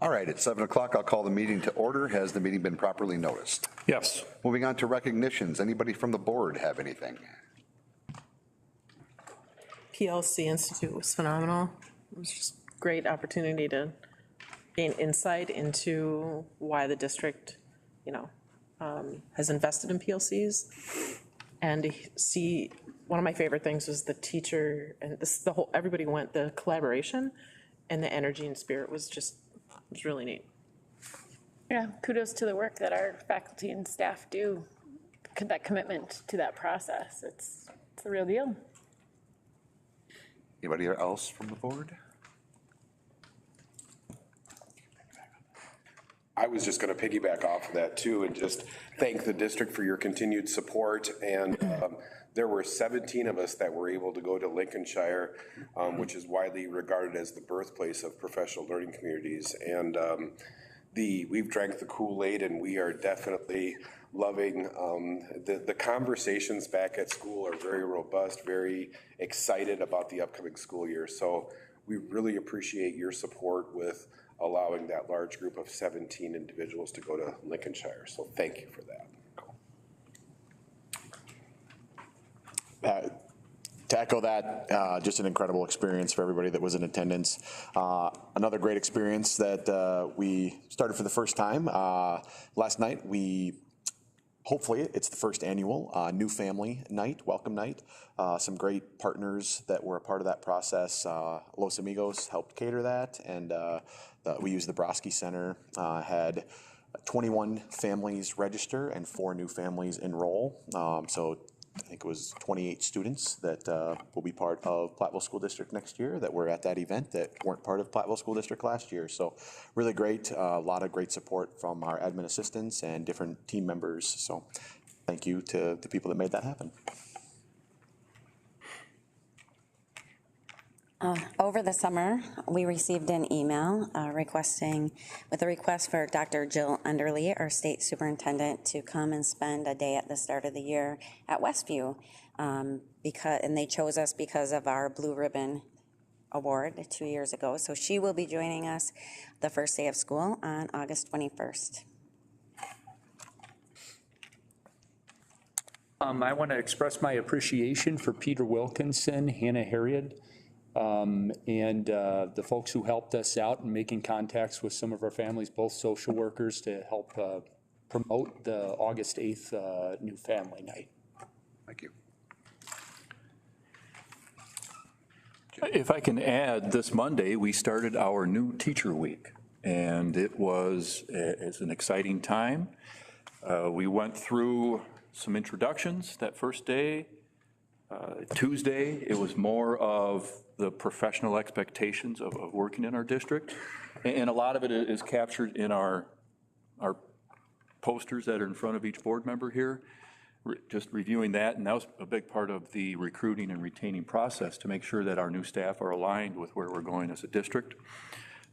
All right, at 7 o'clock, I'll call the meeting to order. Has the meeting been properly noticed? Yes. Moving on to recognitions. Anybody from the board have anything? PLC Institute was phenomenal. It was just a great opportunity to gain insight into why the district, has invested in PLCs. And to see, one of my favorite things was the teacher and everybody went, the collaboration and the energy and spirit was really neat. Yeah, kudos to the work that our faculty and staff do, that commitment to that process. It's the real deal. Anybody else from the board? I was just going to piggyback off of that too and just thank the district for your continued support. And there were 17 of us that were able to go to Lincolnshire, which is widely regarded as the birthplace of professional learning communities. And we've drank the Kool-Aid, and we are definitely loving the conversations back at school are very robust, very excited about the upcoming school year. So we really appreciate your support with allowing that large group of 17 individuals to go to Lincolnshire. So thank you for that. To echo that, just an incredible experience for everybody that was in attendance. Another great experience that we started for the first time. Last night, hopefully it's the first annual New Family Night, Welcome Night. Some great partners that were a part of that process. Los Amigos helped cater that, and we used the Broski Center, had 21 families register and 4 new families enroll. So I think it was 28 students that will be part of Platteville School District next year that were at that event that weren't part of Platteville School District last year. So really great, a lot of great support from our admin assistants and different team members. So thank you to the people that made that happen. Over the summer, we received an email with a request for Dr. Jill Underly, our state superintendent, to come and spend a day at the start of the year at Westview. And they chose us because of our Blue Ribbon Award 2 years ago. So she will be joining us the first day of school on August 21st. I want to express my appreciation for Peter Wilkinson, Hannah Harriet, and the folks who helped us out in making contacts with some of our families, both social workers, to help promote the August 8th New Family Night. Thank you. If I can add, this Monday we started our new teacher week, and it's an exciting time. We went through some introductions that first day. Tuesday, it was more of the professional expectations of working in our district. And a lot of it is captured in our posters that are in front of each board member here. Just reviewing that, and that was a big part of the recruiting and retaining process to make sure that our new staff are aligned with where we're going as a district.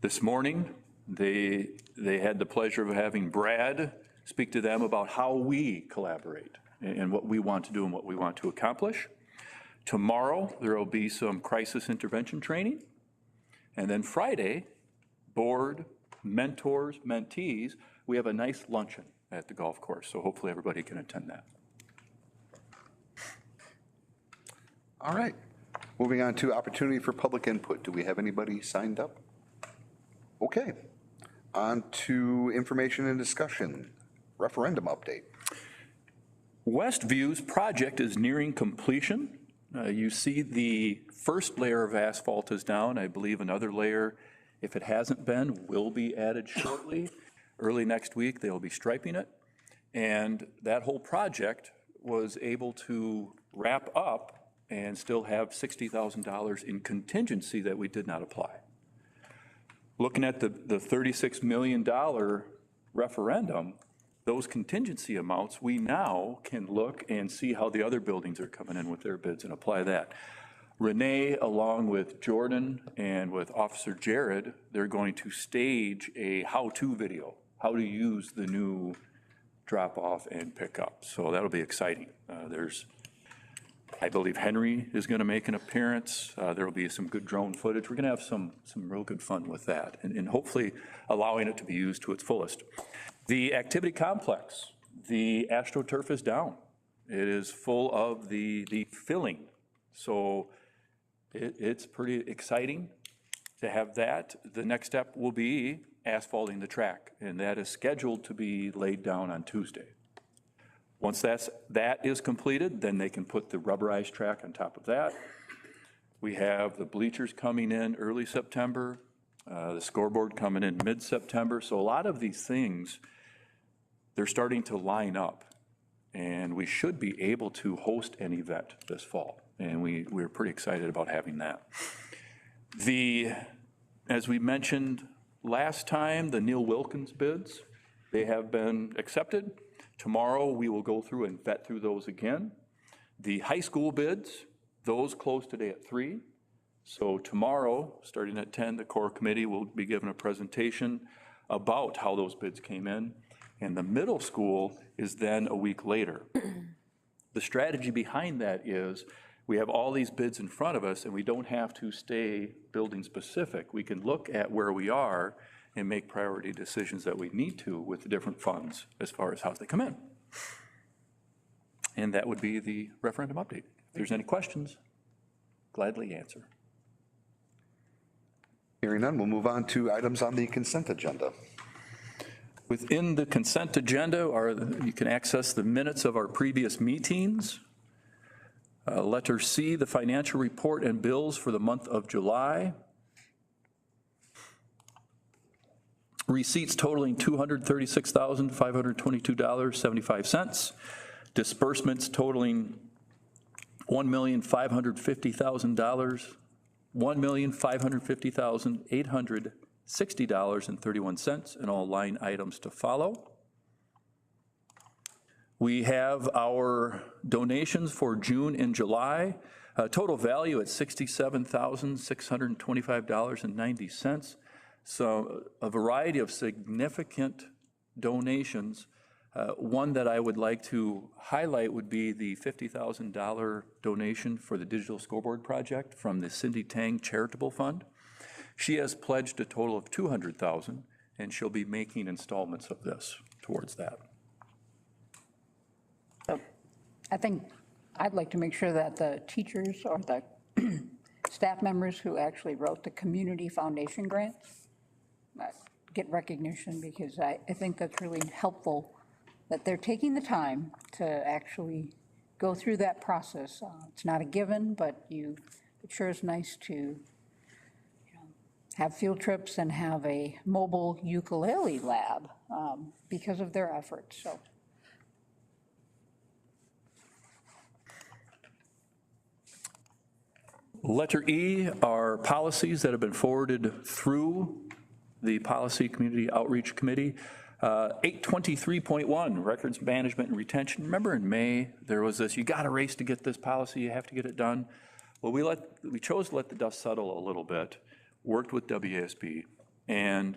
This morning, they had the pleasure of having Brad speak to them about how we collaborate and what we want to do and what we want to accomplish. Tomorrow, there will be some crisis intervention training. And then Friday, board, mentors, mentees, we have a nice luncheon at the golf course. So hopefully everybody can attend that. All right. Moving on to opportunity for public input. Do we have anybody signed up? Okay. On to information and discussion. Referendum update. Westview's project is nearing completion. You see the first layer of asphalt is down. I believe another layer, if it hasn't been, will be added shortly. Early next week, they'll be striping it. And that whole project was able to wrap up and still have $60,000 in contingency that we did not apply. Looking at the $36 million referendum, those contingency amounts, we now can look and see how the other buildings are coming in with their bids and apply that. Renee, along with Jordan and with Officer Jared, they're going to stage a how-to video, how to use the new drop-off and pick-up. So that'll be exciting. There's I believe Henry is going to make an appearance. There will be some good drone footage. We're going to have some real good fun with that, and hopefully allowing it to be used to its fullest. The activity complex, the AstroTurf is down. It is full of the filling. So it's pretty exciting to have that. The next step will be asphalting the track, and that is scheduled to be laid down on Tuesday. Once that is completed, then they can put the rubberized track on top of that. We have the bleachers coming in early September, the scoreboard coming in mid-September. So a lot of these things, they're starting to line up, and we should be able to host an event this fall. And we're pretty excited about having that. As we mentioned last time, the Neil Wilkins bids, they have been accepted. Tomorrow, we will go through and vet through those again. The high school bids, those close today at 3. So tomorrow, starting at 10, the core committee will be given a presentation about how those bids came in. And the middle school is then a week later. The strategy behind that is we have all these bids in front of us, and we don't have to stay building specific. We can look at where we are and make priority decisions that we need to with the different funds as far as how they come in. And that would be the referendum update. If there's any questions, gladly answer. Hearing none, we'll move on to items on the consent agenda. Within the consent agenda you can access the minutes of our previous meetings. Letter C, the financial report and bills for the month of July. Receipts totaling $236,522.75. Disbursements totaling $1,550,000, $1,550,860.31, and all line items to follow. We have our donations for June and July. Total value at $67,625.90. So a variety of significant donations. One that I would like to highlight would be the $50,000 donation for the digital scoreboard project from the Cindy Tang Charitable Fund. She has pledged a total of $200,000, and she'll be making installments of this towards that. I think I'd like to make sure that the teachers or the staff members who actually wrote the community foundation grant get recognition, because I think that's really helpful that they're taking the time to actually go through that process. It's not a given, but it sure is nice to have field trips and have a mobile ukulele lab because of their efforts. So. Letter E are policies that have been forwarded through the Policy Community Outreach Committee. 823.1, records management and retention. Remember in May, there was this, you got to race to get this policy, you have to get it done. Well, we chose to let the dust settle a little bit, worked with WASB, and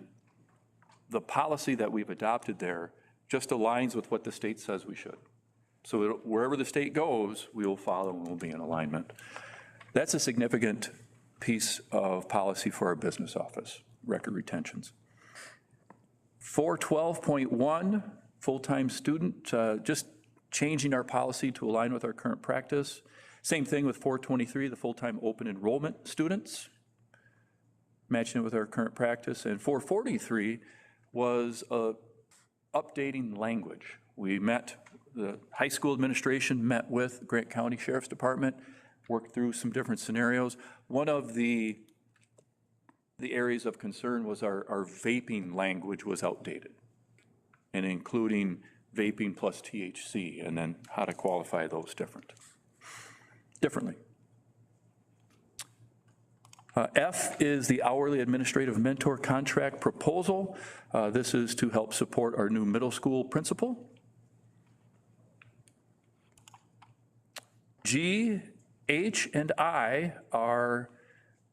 the policy that we've adopted there just aligns with what the state says we should. So wherever the state goes, we will follow and we'll be in alignment. That's a significant piece of policy for our business office, record retentions. 412.1, full-time student, just changing our policy to align with our current practice. Same thing with 423, the full-time open enrollment students, matching it with our current practice. And 443 was updating language. The high school administration met with Grant County Sheriff's Department, worked through some different scenarios. One of the areas of concern was our vaping language was outdated, and including vaping plus THC, and then how to qualify those differently. F is the hourly administrative mentor contract proposal. This is to help support our new middle school principal. G, H, and I are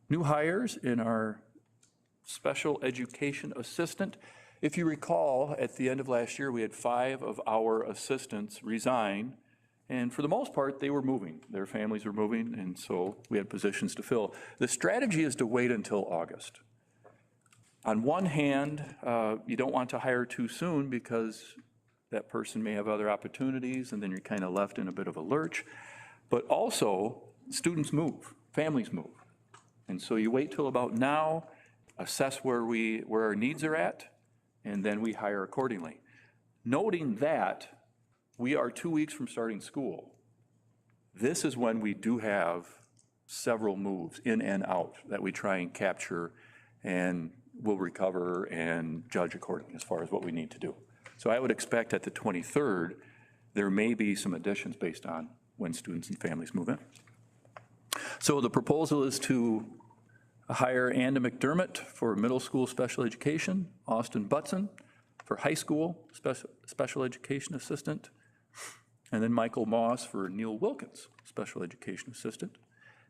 new hires in our special education assistant. If you recall, at the end of last year, we had 5 of our assistants resign, And for the most part, they were moving. Their families were moving, and so we had positions to fill. The strategy is to wait until August. On one hand, you don't want to hire too soon because that person may have other opportunities, and then you're kind of left in a bit of a lurch. But also, students move, families move. And so you wait till about now, assess where our needs are at, and then we hire accordingly. Noting that we are 2 weeks from starting school, this is when we do have several moves in and out that we try and capture, and we'll recover and judge accordingly as far as what we need to do. So I would expect at the 23rd, there may be some additions based on when students and families move in. So the proposal is to hire Anna McDermott for middle school special education, Austin Butson for high school special education assistant, and then Michael Moss for Neil Wilkins, special education assistant.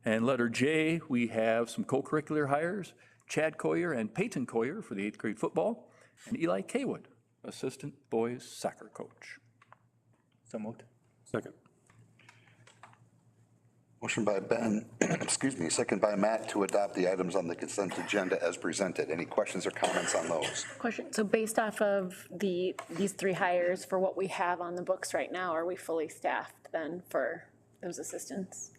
And letter J, we have some co-curricular hires, Chad Coyer and Peyton Coyer for the 8th grade football, and Eli Kaywood, assistant boys soccer coach. So moved. Second. Motion by Ben, excuse me, second by Matt to adopt the items on the consent agenda as presented. Any questions or comments on those? Question, so based off of these 3 hires for what we have on the books right now, are we fully staffed then for those assistants?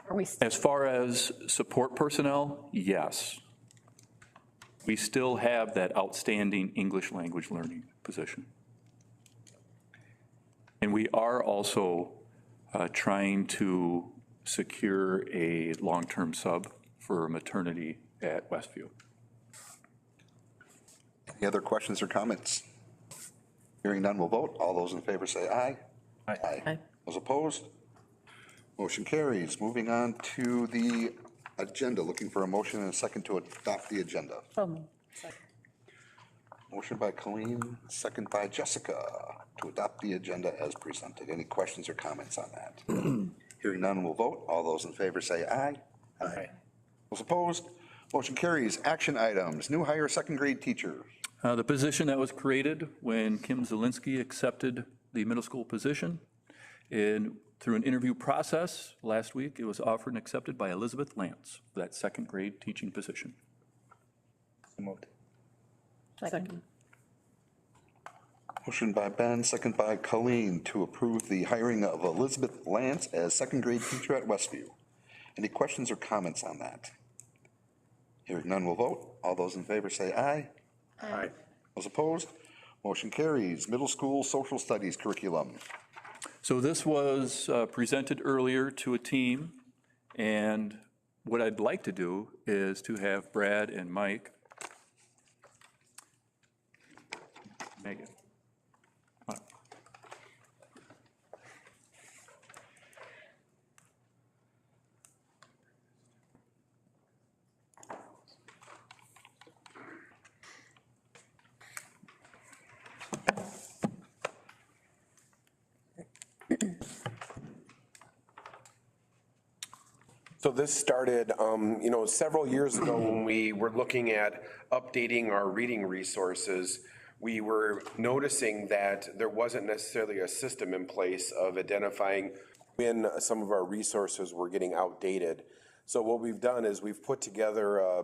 Are we? As far as support personnel, yes. We still have that outstanding English language learning position. And we are also trying to secure a long-term sub for maternity at Westview. Any other questions or comments? Hearing none, we'll vote. All those in favor say aye. Aye. Aye. Those opposed? Motion carries. Moving on to the agenda, looking for a motion and a second to adopt the agenda. Motion by Colleen, second by Jessica to adopt the agenda as presented. Any questions or comments on that? Hearing none, we'll vote. All those in favor say aye. Aye. Those opposed? Motion carries. Action items. New hire second grade teacher. The position that was created when Kim Zielinski accepted the middle school position, through an interview process last week, it was offered and accepted by Elizabeth Lance for that second grade teaching position. So moved. Second. Motion by Ben, second by Colleen to approve the hiring of Elizabeth Lance as second grade teacher at Westview. Any questions or comments on that? Hearing none, we'll vote. All those in favor say aye. Aye. Those opposed? Motion carries. Middle school social studies curriculum. So this was presented earlier to a team, and what I'd like to do is to have Brad and Mike, Megan. Come on. So this started, several years ago when we were looking at updating our reading resources. We were noticing that there wasn't necessarily a system in place of identifying when some of our resources were getting outdated. So what we've done is we've put together, a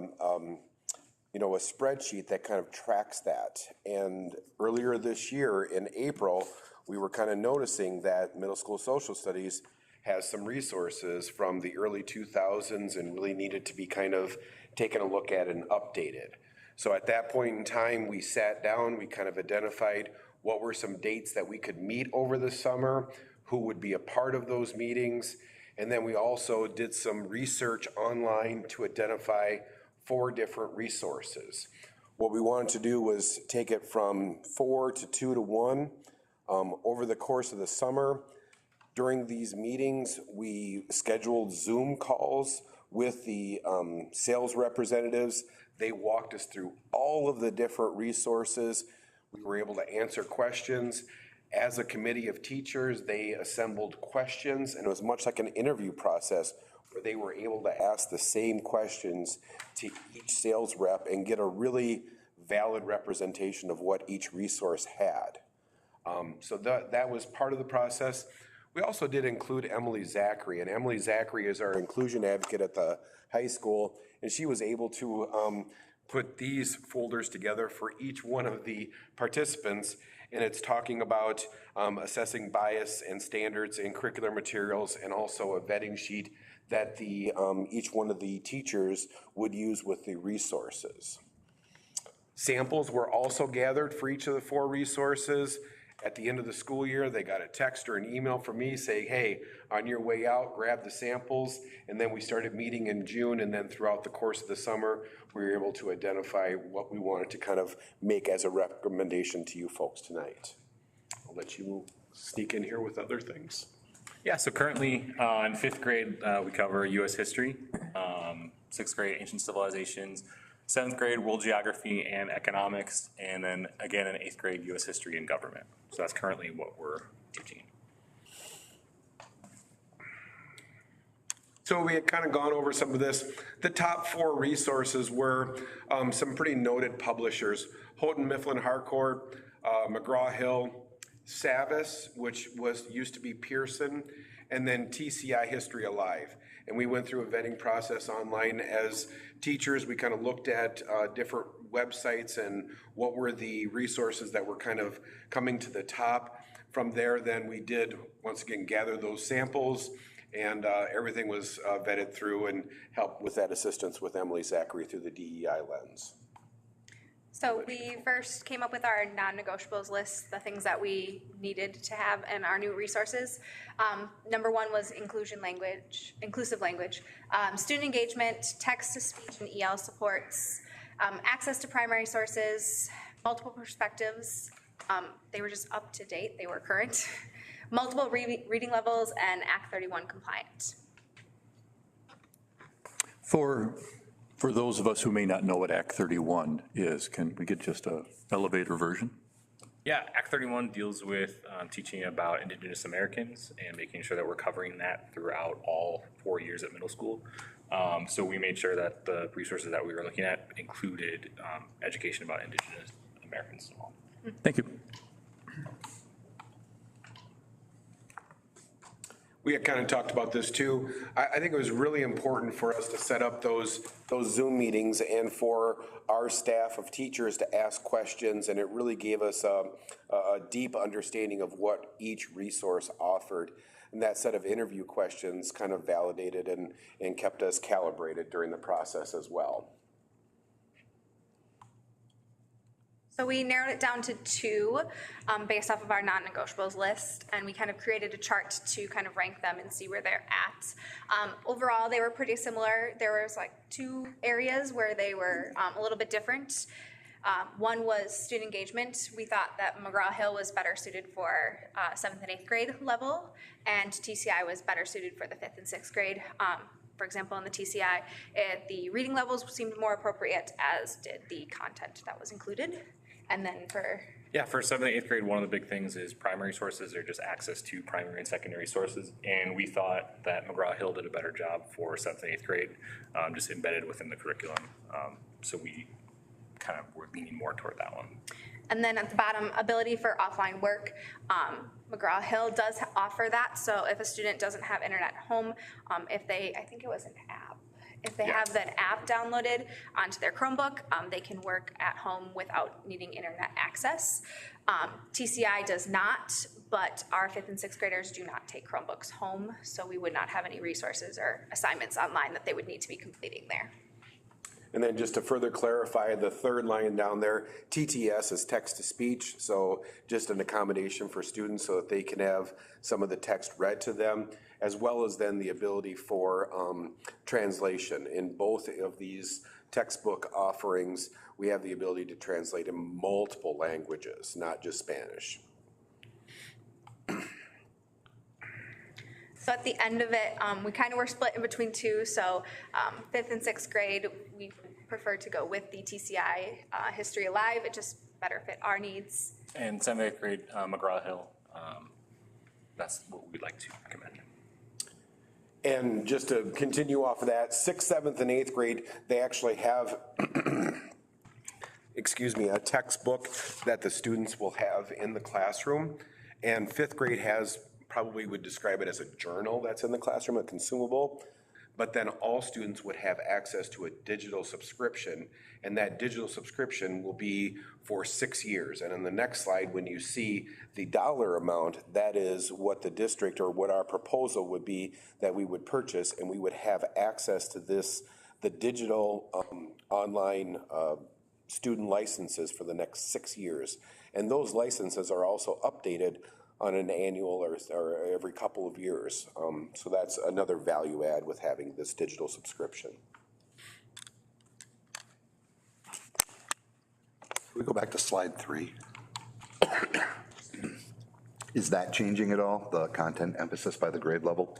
spreadsheet that kind of tracks that. And earlier this year in April, we were kind of noticing that middle school social studies has some resources from the early 2000s and really needed to be kind of taken a look at and updated. So at that point in time, we sat down, we kind of identified what were some dates that we could meet over the summer, who would be a part of those meetings, and then we also did some research online to identify 4 different resources. What we wanted to do was take it from 4 to 2 to 1 over the course of the summer. During these meetings, we scheduled Zoom calls with the sales representatives. They walked us through all of the different resources. We were able to answer questions. As a committee of teachers, they assembled questions, and it was much like an interview process where they were able to ask the same questions to each sales rep and get a really valid representation of what each resource had. So that was part of the process. We also did include Emily Zachary, and Emily Zachary is our inclusion advocate at the high school, and she was able to put these folders together for each one of the participants, and it's talking about assessing bias and standards in curricular materials, and also a vetting sheet that the each one of the teachers would use with the resources. Samples were also gathered for each of the 4 resources. At the end of the school year, they got a text or an email from me saying, hey, on your way out, grab the samples. And then we started meeting in June, and then throughout the course of the summer, we were able to identify what we wanted to kind of make as a recommendation to you folks tonight. I'll let you sneak in here with other things. Yeah, so currently in 5th grade, we cover U.S. history, 6th grade, ancient civilizations, 7th grade, world geography and economics, and then again in 8th grade, U.S. history and government. So that's currently what we're teaching. So we had kind of gone over some of this. The top 4 resources were some pretty noted publishers: Houghton Mifflin Harcourt, McGraw-Hill, Savvis, which used to be Pearson, and then TCI History Alive. And we went through a vetting process online as teachers. We kind of looked at different websites and what were the resources that were kind of coming to the top. From there, then we did, once again, gather those samples, and everything was vetted through and helped with that assistance with Emily Zachary through the DEI lens. So we first came up with our non-negotiables list, the things that we needed to have in our new resources. Number 1 was inclusive language, student engagement, text-to-speech and EL supports, access to primary sources, multiple perspectives. They were just up to date, they were current. Multiple reading levels, and Act 31 compliant. For those of us who may not know what Act 31 is, can we get just a elevator version? Yeah, Act 31 deals with teaching about Indigenous Americans and making sure that we're covering that throughout all 4 years at middle school. So we made sure that the resources that we were looking at included education about Indigenous Americans as well. Thank you. We had kind of talked about this too. I think it was really important for us to set up those Zoom meetings and for our staff of teachers to ask questions, and it really gave us a deep understanding of what each resource offered. And that set of interview questions kind of validated and kept us calibrated during the process as well. So we narrowed it down to 2 based off of our non-negotiables list, and we kind of created a chart to kind of rank them and see where they're at. Overall, they were pretty similar. There was like 2 areas where they were a little bit different. One was student engagement. We thought that McGraw-Hill was better suited for 7th and 8th grade level, and TCI was better suited for the 5th and 6th grade. For example, in the TCI, the reading levels seemed more appropriate, as did the content that was included. And then for 7th and 8th grade, one of the big things is primary sources, or just access to primary and secondary sources. And we thought that McGraw-Hill did a better job for 7th and 8th grade, just embedded within the curriculum. So we kind of were leaning more toward that one. And then at the bottom, ability for offline work. McGraw-Hill does offer that. So if a student doesn't have internet at home, if they, I think it was an app, if they have that app downloaded onto their Chromebook, they can work at home without needing internet access. TCI does not, but our 5th and 6th graders do not take Chromebooks home, so we would not have any resources or assignments online that they would need to be completing there. And then just to further clarify, the 3rd line down there, TTS is text-to-speech, so just an accommodation for students so that they can have some of the text read to them, as well as then the ability for translation. In both of these textbook offerings, we have the ability to translate in multiple languages, not just Spanish. So at the end of it, we kind of were split in between 2. So 5th and 6th grade, we prefer to go with the TCI History Alive. It just better fit our needs. And 7th and 8th grade, McGraw-Hill, that's what we'd like to recommend. And just to continue off of that, 6th, 7th, and 8th grade, they actually have a textbook that the students will have in the classroom. And 5th grade has probably would describe it as a journal that's in the classroom, a consumable. But then all students would have access to a digital subscription, and that digital subscription will be for 6 years. And in the next slide, when you see the dollar amount, that is what the district, or what our proposal would be, that we would purchase, and we would have access to this, the digital online student licenses for the next 6 years. And those licenses are also updated on an annual or every couple of years. So that's another value add with having this digital subscription. We go back to slide 3. Is that changing at all, the content emphasis by the grade level?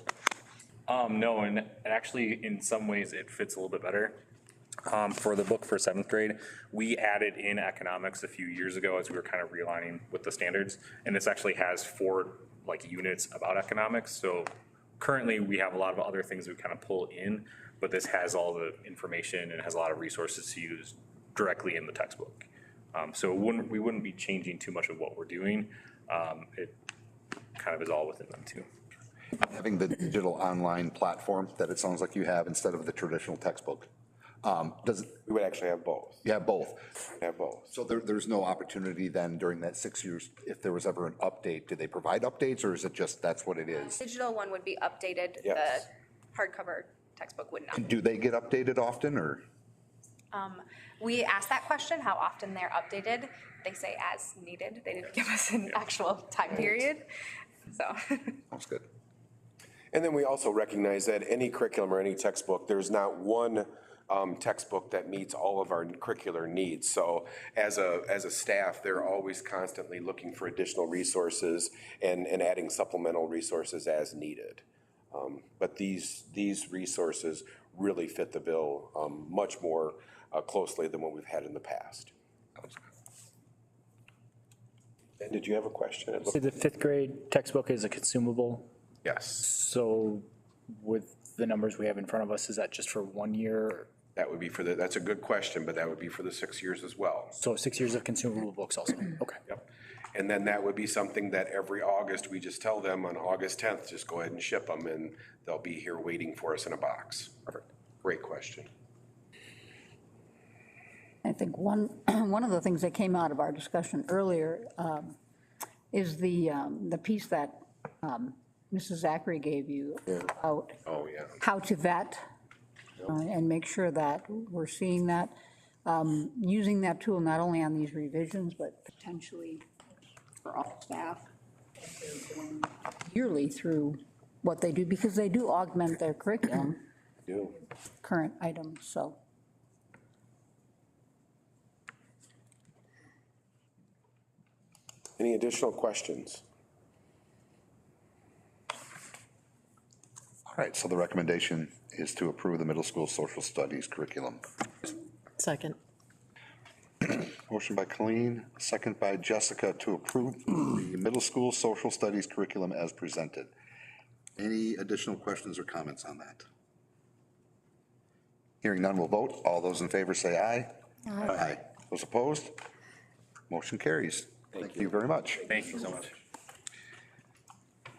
No, and actually, in some ways, it fits a little bit better. For the book for 7th grade, we added in economics a few years ago as we were kind of realigning with the standards. And this actually has 4 like units about economics. So currently we have a lot of other things we kind of pull in, but this has all the information and has a lot of resources to use directly in the textbook. So we wouldn't be changing too much of what we're doing. It kind of is all within them too. Having the digital online platform that it sounds like you have instead of the traditional textbook. We would actually have both. You have both. Have both. So there's no opportunity then during that 6 years, if there was ever an update, do they provide updates, or is it just that's what it is? Digital one would be updated. Yes. The hardcover textbook would not. Do they get updated often, or? We asked that question, how often they're updated. They say as needed. They didn't give us an actual time period, so. That's good. And then we also recognize that any curriculum or any textbook, there's not one textbook that meets all of our curricular needs. So as a staff, they're always constantly looking for additional resources and adding supplemental resources as needed. But these resources really fit the bill much more closely than what we've had in the past. And did you have a question? So the 5th grade textbook is a consumable. Yes. So with the numbers we have in front of us, is that just for 1 year? That would be that's a good question, but that would be for the 6 years as well. So 6 years of consumable books also, okay. Yep. And then that would be something that every August, we just tell them on August 10th, just go ahead and ship them, and they'll be here waiting for us in a box. Perfect. Great question. I think one of the things that came out of our discussion earlier is the piece that Mrs. Zachary gave you about how to vet and make sure that we're seeing that, using that tool not only on these revisions, but potentially for all staff yearly through what they do, because they do augment their curriculum, current items, so. Any additional questions? All right, so the recommendation is to approve the middle school social studies curriculum. Second. Motion by Colleen, second by Jessica to approve the middle school social studies curriculum as presented. Any additional questions or comments on that? Hearing none, we'll vote. All those in favor say aye. Aye. Those opposed? Motion carries. Thank you very much. Thank you so much.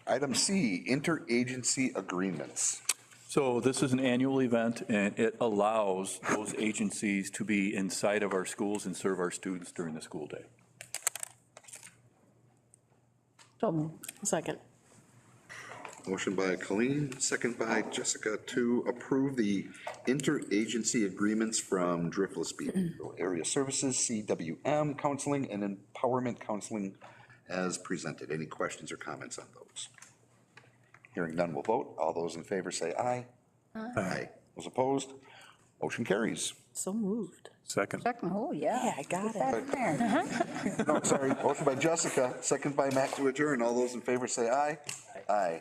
Item C, interagency agreements. So this is an annual event, and it allows those agencies to be inside of our schools and serve our students during the school day. So Second. Motion by Colleen, second by Jessica to approve the interagency agreements from Driftless Behavioral Area Services, CWM Counseling, and Empowerment Counseling as presented. Any questions or comments on those? Hearing none, we'll vote. All those in favor say aye. Aye. Those opposed? Motion carries. So moved. Second. oh, yeah. I got Put that in there. No, sorry. Motion by Jessica, second by Matt to adjourn. All those in favor say aye. Aye.